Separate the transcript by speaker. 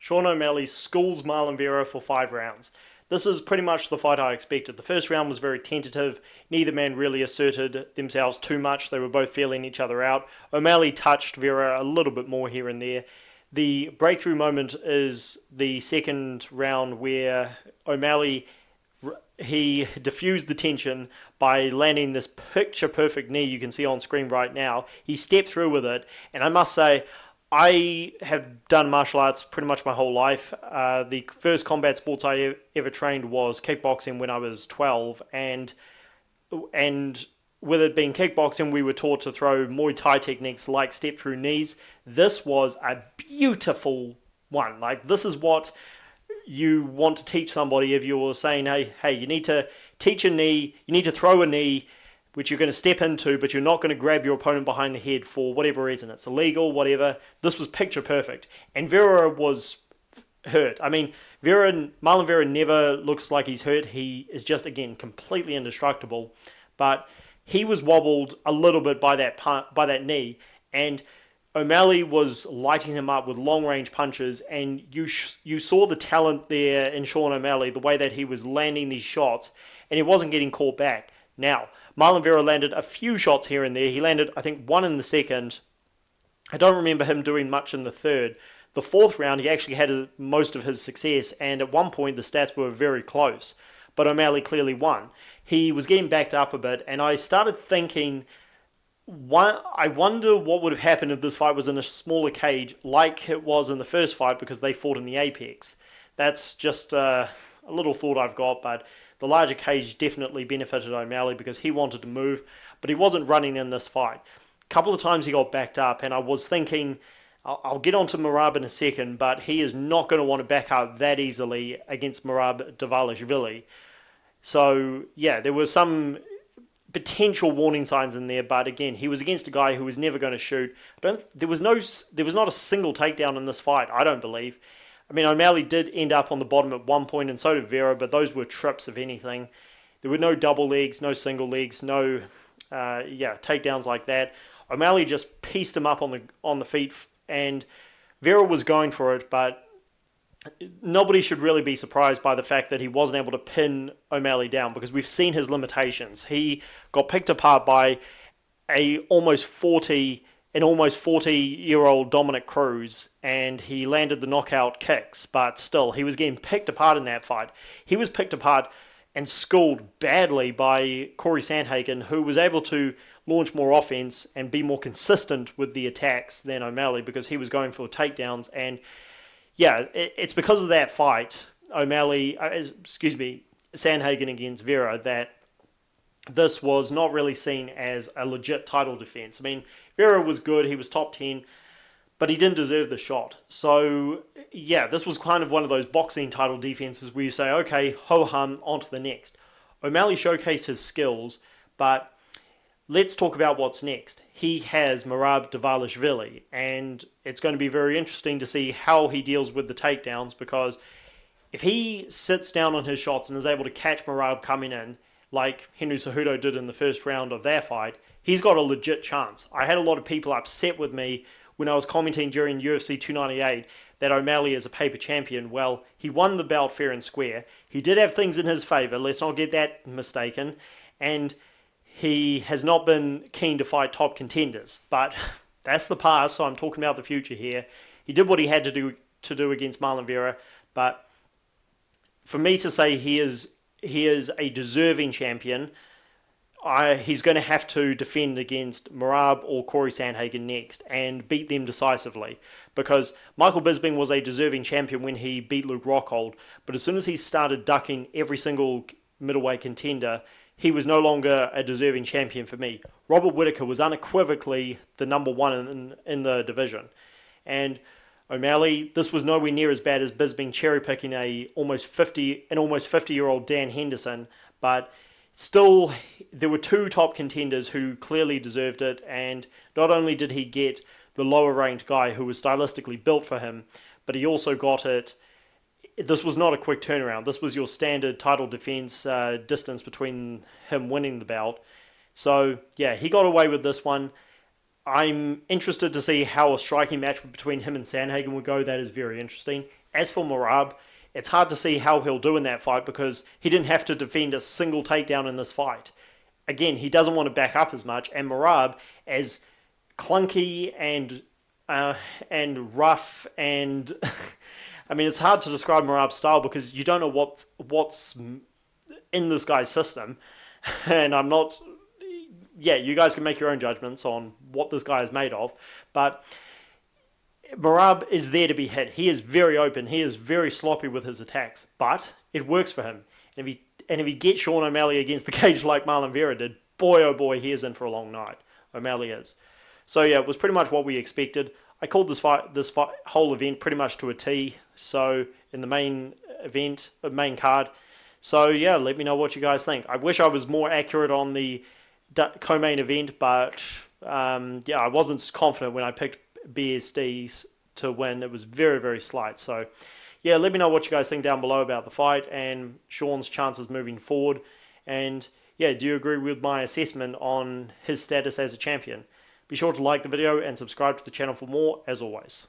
Speaker 1: Sean O'Malley schools Marlon Vera for 5 rounds. This is pretty much the fight I expected. The first round was very tentative. Neither man really asserted themselves too much. They were both feeling each other out. O'Malley touched Vera a little bit more here and there. The breakthrough moment is the second round where O'Malley he diffused the tension by landing this picture perfect knee you can see on screen right now. He stepped through with it, and I must say, I have done martial arts pretty much my whole life. The first combat sports I ever trained was kickboxing when I was 12, and with it being kickboxing, we were taught to throw Muay Thai techniques like step through knees. This was a beautiful one. Like, this is what you want to teach somebody if you're saying, hey, you need to teach a knee, you need to throw a knee, which you're going to step into, but you're not going to grab your opponent behind the head for whatever reason. It's illegal, whatever. This was picture perfect. And Vera was hurt. I mean, Marlon Vera never looks like he's hurt. He is just, again, completely indestructible. But he was wobbled a little bit by that knee, and O'Malley was lighting him up with long-range punches, and you saw the talent there in Sean O'Malley, the way that he was landing these shots, and he wasn't getting caught back. Now, Marlon Vera landed a few shots here and there. He landed, I think, one in the second. I don't remember him doing much in the third. The fourth round, he actually had most of his success, and at one point the stats were very close, but O'Malley clearly won. He was getting backed up a bit, and I started thinking, I wonder what would have happened if this fight was in a smaller cage like it was in the first fight, because they fought in the Apex. That's just a little thought I've got, but the larger cage definitely benefited O'Malley because he wanted to move, but he wasn't running in this fight. A couple of times he got backed up, and I was thinking, I'll get onto Merab in a second, but he is not going to want to back up that easily against Merab Dvalishvili. So, yeah, there were some potential warning signs in there, but again, he was against a guy who was never going to shoot. There was not a single takedown in this fight, I don't believe. I mean, O'Malley did end up on the bottom at one point, and so did Vera, but those were trips, if anything. There were no double legs, no single legs, no takedowns like that. O'Malley just pieced him up on the feet, and Vera was going for it, but nobody should really be surprised by the fact that he wasn't able to pin O'Malley down, because we've seen his limitations. He got picked apart by an almost 40-year-old Dominic Cruz, and he landed the knockout kicks, but still, he was getting picked apart in that fight. He was picked apart and schooled badly by Corey Sandhagen, who was able to launch more offense and be more consistent with the attacks than O'Malley, because he was going for takedowns. And yeah, it's because of that fight, Sandhagen against Vera, that this was not really seen as a legit title defense. I mean, Vera was good, he was top 10, but he didn't deserve the shot. So, yeah, this was kind of one of those boxing title defenses where you say, okay, ho-hum, on to the next. O'Malley showcased his skills, but let's talk about what's next. He has Merab Dvalishvili, and it's going to be very interesting to see how he deals with the takedowns, because if he sits down on his shots and is able to catch Merab coming in, like Henry Cejudo did in the first round of their fight, he's got a legit chance. I had a lot of people upset with me when I was commenting during UFC 298 that O'Malley is a paper champion. Well, he won the belt fair and square. He did have things in his favour, let's not get that mistaken, and he has not been keen to fight top contenders, but that's the past, so I'm talking about the future here. He did what he had to do against Marlon Vera, but for me to say he is a deserving champion, he's going to have to defend against Merab or Corey Sandhagen next and beat them decisively, because Michael Bisping was a deserving champion when he beat Luke Rockhold, but as soon as he started ducking every single middleweight contender, he was no longer a deserving champion for me. Robert Whittaker was unequivocally the number one in the division. And O'Malley, this was nowhere near as bad as Bisping cherry-picking an almost 50-year-old Dan Henderson, but still, there were two top contenders who clearly deserved it, and not only did he get the lower-ranked guy who was stylistically built for him, but he also got it. This was not a quick turnaround. This was your standard title defense distance between him winning the belt. So, yeah, he got away with this one. I'm interested to see how a striking match between him and Sandhagen would go. That is very interesting. As for Merab, it's hard to see how he'll do in that fight because he didn't have to defend a single takedown in this fight. Again, he doesn't want to back up as much, and Merab, as clunky and rough and I mean, it's hard to describe Merab's style because you don't know what's in this guy's system, and I'm not. Yeah, you guys can make your own judgments on what this guy is made of, but Merab is there to be hit. He is very open. He is very sloppy with his attacks, but it works for him. And if he gets Sean O'Malley against the cage like Marlon Vera did, boy oh boy, he is in for a long night. O'Malley is. So yeah, it was pretty much what we expected. I called this whole event pretty much to a T. So in the main card. So yeah, let me know what you guys think. I wish I was more accurate on the co-main event, but yeah, I wasn't confident when I picked BSD to win. It was very, very slight. So yeah, let me know what you guys think down below about the fight and Sean's chances moving forward. And yeah, do you agree with my assessment on his status as a champion? Be sure to like the video and subscribe to the channel for more, as always.